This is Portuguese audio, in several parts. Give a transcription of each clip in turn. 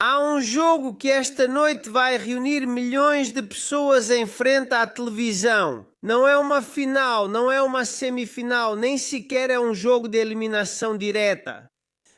Há um jogo que esta noite vai reunir milhões de pessoas em frente à televisão. Não é uma final, não é uma semifinal, nem sequer é um jogo de eliminação direta.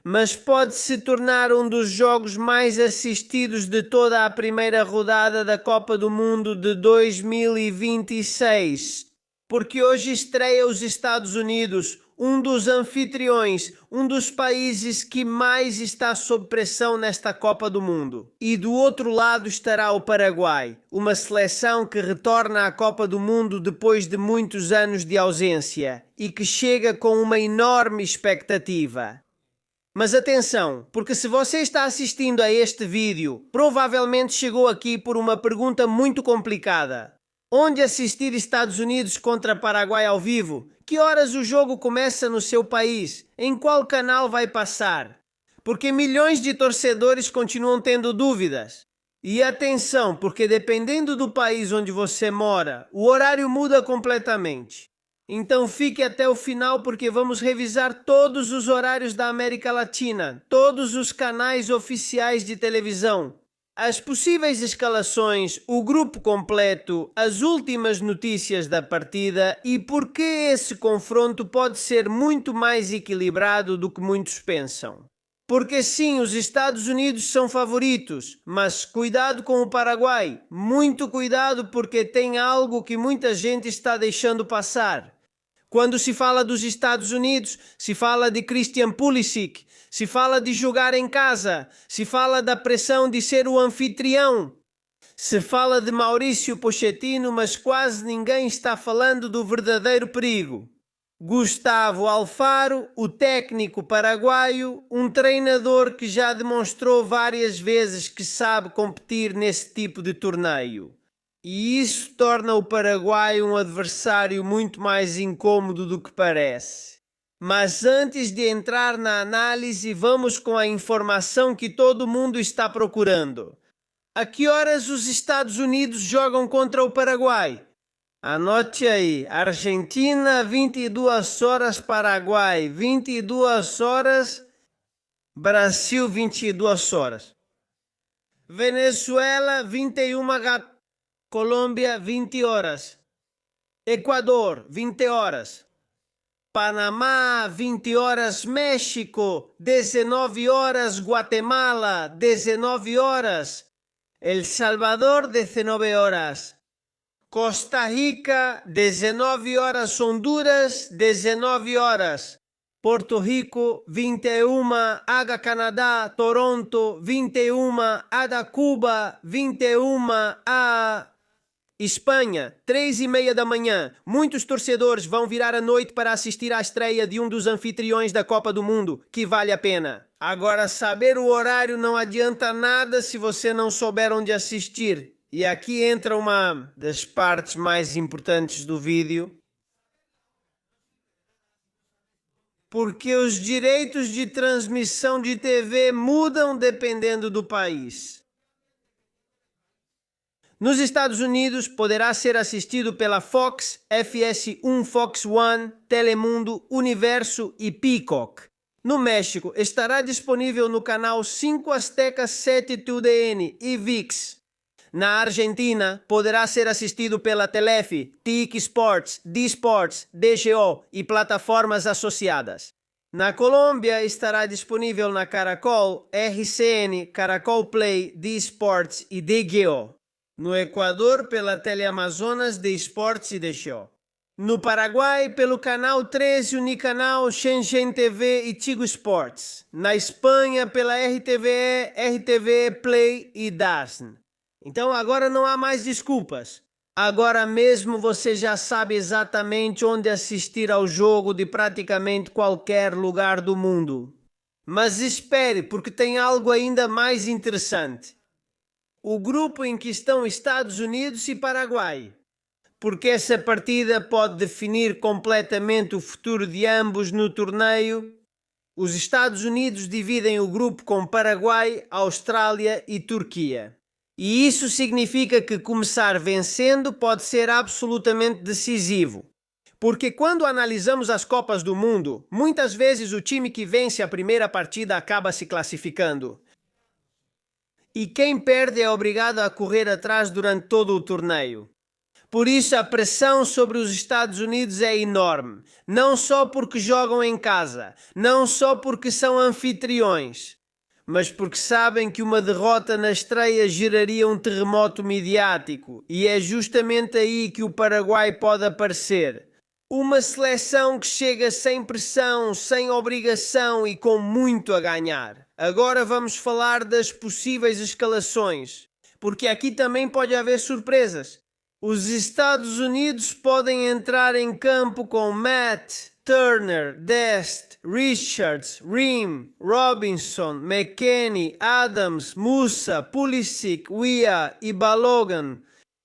Mas pode se tornar um dos jogos mais assistidos de toda a primeira rodada da Copa do Mundo de 2026. Porque hoje estreia os Estados Unidos, um dos anfitriões, um dos países que mais está sob pressão nesta Copa do Mundo. E do outro lado estará o Paraguai, uma seleção que retorna à Copa do Mundo depois de muitos anos de ausência e que chega com uma enorme expectativa. Mas atenção, porque se você está assistindo a este vídeo, provavelmente chegou aqui por uma pergunta muito complicada. Onde assistir Estados Unidos contra Paraguai ao vivo? Que horas o jogo começa no seu país? Em qual canal vai passar? Porque milhões de torcedores continuam tendo dúvidas. E atenção, porque dependendo do país onde você mora, o horário muda completamente. Então fique até o final porque vamos revisar todos os horários da América Latina, todos os canais oficiais de televisão, as possíveis escalações, o grupo completo, as últimas notícias da partida e por que esse confronto pode ser muito mais equilibrado do que muitos pensam. Porque sim, os Estados Unidos são favoritos, mas cuidado com o Paraguai, muito cuidado porque tem algo que muita gente está deixando passar. Quando se fala dos Estados Unidos, se fala de Christian Pulisic, se fala de jogar em casa, se fala da pressão de ser o anfitrião, se fala de Maurício Pochettino, mas quase ninguém está falando do verdadeiro perigo. Gustavo Alfaro, o técnico paraguaio, um treinador que já demonstrou várias vezes que sabe competir nesse tipo de torneio. E isso torna o Paraguai um adversário muito mais incômodo do que parece. Mas antes de entrar na análise, vamos com a informação que todo mundo está procurando. A que horas os Estados Unidos jogam contra o Paraguai? Anote aí, Argentina, 22 horas, Paraguai, 22 horas, Brasil, 22 horas. Venezuela, 21 Colômbia, 20 horas. Equador, 20 horas. Panamá, 20 horas. México, 19 horas. Guatemala, 19 horas. El Salvador, 19 horas. Costa Rica, 19 horas. Honduras, 19 horas. Porto Rico, 21, Aga Canadá, Toronto, 21, Ada Cuba, 21, a Espanha, 3:30 da manhã. Muitos torcedores vão virar a noite para assistir à estreia de um dos anfitriões da Copa do Mundo, que vale a pena. Agora, saber o horário não adianta nada se você não souber onde assistir. E aqui entra uma das partes mais importantes do vídeo. Porque os direitos de transmissão de TV mudam dependendo do país. Nos Estados Unidos, poderá ser assistido pela Fox, FS1, Fox One, Telemundo, Universo e Peacock. No México, estará disponível no canal 5 Azteca 7 TUDN e ViX. Na Argentina, poderá ser assistido pela Telefe, TIC Sports, D-Sports, DGO e plataformas associadas. Na Colômbia, estará disponível na Caracol, RCN, Caracol Play, D-Sports e DGO. No Equador, pela Teleamazonas, D-Sports e DGO. No Paraguai, pelo Canal 13, Unicanal, Shenzhen TV e Tigo Sports. Na Espanha, pela RTVE, RTVE Play e DAZN. Então agora não há mais desculpas. Agora mesmo você já sabe exatamente onde assistir ao jogo de praticamente qualquer lugar do mundo. Mas espere, porque tem algo ainda mais interessante. O grupo em que estão Estados Unidos e Paraguai. Porque essa partida pode definir completamente o futuro de ambos no torneio. Os Estados Unidos dividem o grupo com Paraguai, Austrália e Turquia. E isso significa que começar vencendo pode ser absolutamente decisivo. Porque quando analisamos as Copas do Mundo, muitas vezes o time que vence a primeira partida acaba se classificando. e quem perde é obrigado a correr atrás durante todo o torneio. Por isso a pressão sobre os Estados Unidos é enorme, não só porque jogam em casa, não só porque são anfitriões, mas porque sabem que uma derrota na estreia geraria um terremoto midiático, e é justamente aí que o Paraguai pode aparecer. Uma seleção que chega sem pressão, sem obrigação e com muito a ganhar. Agora vamos falar das possíveis escalações, porque aqui também pode haver surpresas. Os Estados Unidos podem entrar em campo com Matt, Turner, Dest, Richards, Ream, Robinson, McKennie, Adams, Musa, Pulisic, Weah e Balogun.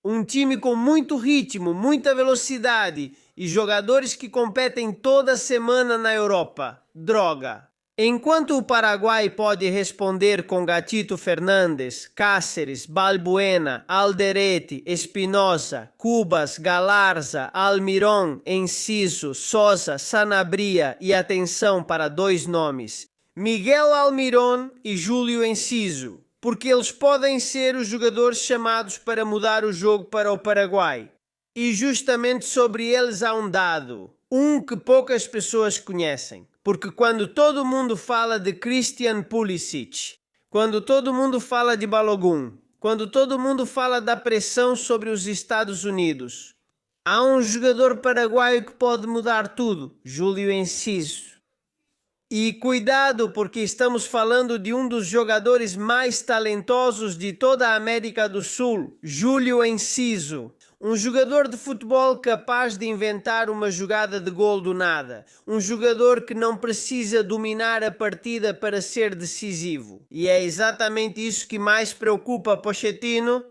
Um time com muito ritmo, muita velocidade e jogadores que competem toda semana na Europa. Droga! Enquanto o Paraguai pode responder com Gatito Fernandes, Cáceres, Balbuena, Alderete, Espinosa, Cubas, Galarza, Almiron, Enciso, Sosa, Sanabria e atenção para 2 nomes, Miguel Almiron e Júlio Enciso, porque eles podem ser os jogadores chamados para mudar o jogo para o Paraguai. E justamente sobre eles há um dado, que poucas pessoas conhecem. Porque quando todo mundo fala de Christian Pulisic, quando todo mundo fala de Balogun, quando todo mundo fala da pressão sobre os Estados Unidos, há um jogador paraguaio que pode mudar tudo, Júlio Enciso. E cuidado, porque estamos falando de um dos jogadores mais talentosos de toda a América do Sul, Júlio Enciso. Um jogador de futebol capaz de inventar uma jogada de gol do nada. Um jogador que não precisa dominar a partida para ser decisivo. E é exatamente isso que mais preocupa Pochettino,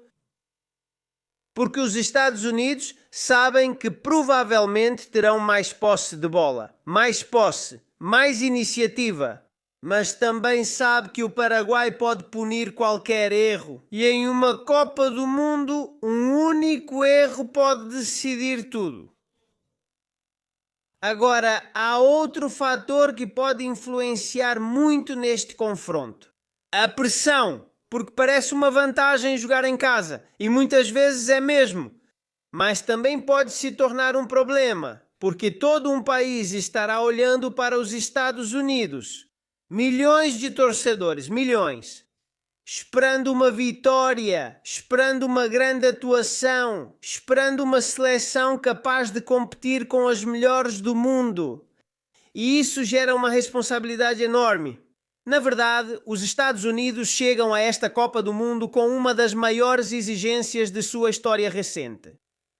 porque os Estados Unidos sabem que provavelmente terão mais posse de bola. Mais posse, mais iniciativa. Mas também sabe que o Paraguai pode punir qualquer erro. E em uma Copa do Mundo, um único erro pode decidir tudo. Agora, há outro fator que pode influenciar muito neste confronto. A pressão, porque parece uma vantagem jogar em casa, e muitas vezes é mesmo. Mas também pode se tornar um problema, porque todo um país estará olhando para os Estados Unidos. Milhões de torcedores, milhões, esperando uma vitória, esperando uma grande atuação, esperando uma seleção capaz de competir com as melhores do mundo. E isso gera uma responsabilidade enorme. Na verdade, os Estados Unidos chegam a esta Copa do Mundo com uma das maiores exigências de sua história recente.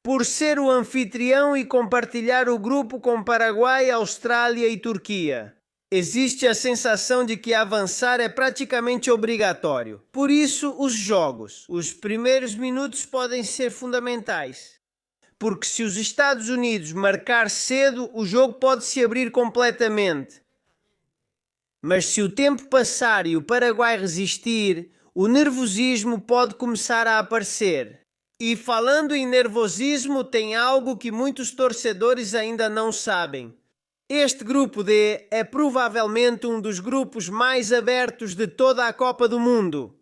Por ser o anfitrião e compartilhar o grupo com Paraguai, Austrália e Turquia. Existe a sensação de que avançar é praticamente obrigatório. Por isso, os jogos, os primeiros minutos podem ser fundamentais. Porque se os Estados Unidos marcar cedo, o jogo pode se abrir completamente. Mas se o tempo passar e o Paraguai resistir, o nervosismo pode começar a aparecer. E falando em nervosismo, tem algo que muitos torcedores ainda não sabem. Este grupo D é provavelmente um dos grupos mais abertos de toda a Copa do Mundo.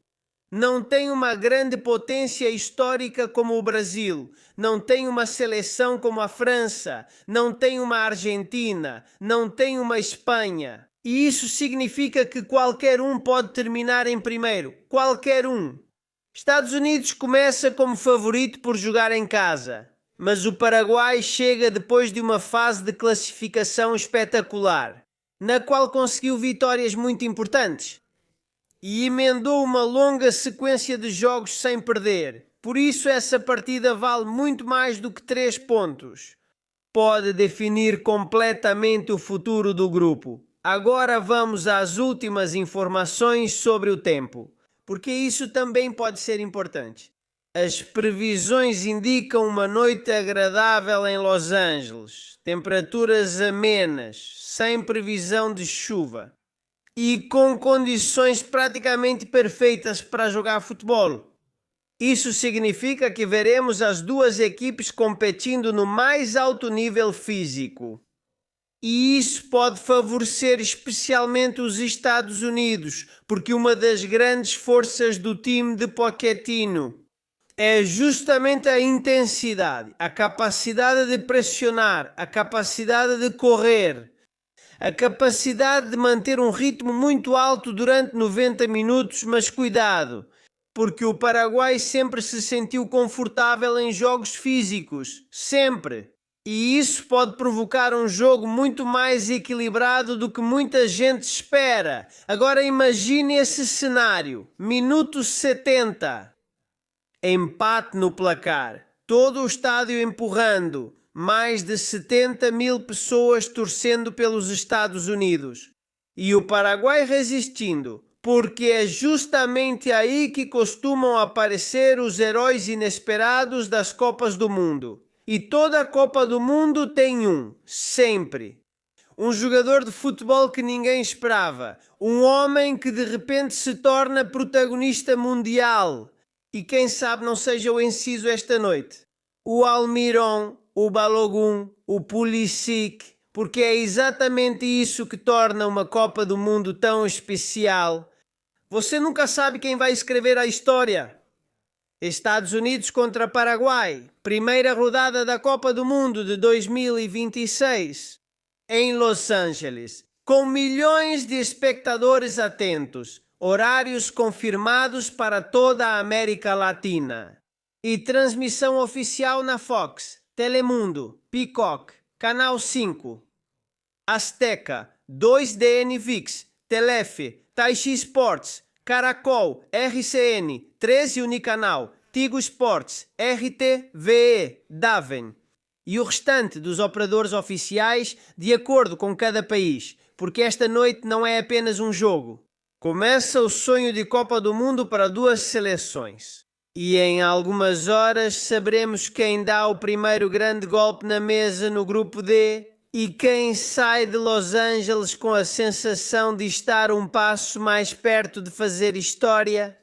Não tem uma grande potência histórica como o Brasil, não tem uma seleção como a França, não tem uma Argentina, não tem uma Espanha. E isso significa que qualquer um pode terminar em primeiro, qualquer um. Estados Unidos começa como favorito por jogar em casa. Mas o Paraguai chega depois de uma fase de classificação espetacular, na qual conseguiu vitórias muito importantes e emendou uma longa sequência de jogos sem perder. Por isso essa partida vale muito mais do que 3 pontos. Pode definir completamente o futuro do grupo. Agora vamos às últimas informações sobre o tempo, porque isso também pode ser importante. As previsões indicam uma noite agradável em Los Angeles, temperaturas amenas, sem previsão de chuva e com condições praticamente perfeitas para jogar futebol. Isso significa que veremos as duas equipes competindo no mais alto nível físico. E isso pode favorecer especialmente os Estados Unidos, porque uma das grandes forças do time de Pochettino é justamente a intensidade, a capacidade de pressionar, a capacidade de correr, a capacidade de manter um ritmo muito alto durante 90 minutos, mas cuidado, porque o Paraguai sempre se sentiu confortável em jogos físicos, sempre. E isso pode provocar um jogo muito mais equilibrado do que muita gente espera. Agora imagine esse cenário, minuto 70. Empate no placar, todo o estádio empurrando, mais de 70 mil pessoas torcendo pelos Estados Unidos. E o Paraguai resistindo, porque é justamente aí que costumam aparecer os heróis inesperados das Copas do Mundo. E toda a Copa do Mundo tem um, sempre. Um jogador de futebol que ninguém esperava. Um homem que de repente se torna protagonista mundial. E quem sabe não seja o Enciso esta noite. O Almiron, o Balogun, o Pulisic, porque é exatamente isso que torna uma Copa do Mundo tão especial. Você nunca sabe quem vai escrever a história. Estados Unidos contra Paraguai, primeira rodada da Copa do Mundo de 2026, em Los Angeles, com milhões de espectadores atentos, horários confirmados para toda a América Latina. E transmissão oficial na Fox, Telemundo, Peacock, Canal 5, Azteca, 2DN ViX, Telefe, Taishi Sports, Caracol, RCN, 13 Unicanal, Tigo Sports, RTVE, Daven. E o restante dos operadores oficiais de acordo com cada país, porque esta noite não é apenas um jogo. Começa o sonho de Copa do Mundo para duas seleções. E em algumas horas saberemos quem dá o primeiro grande golpe na mesa no grupo D e quem sai de Los Angeles com a sensação de estar um passo mais perto de fazer história.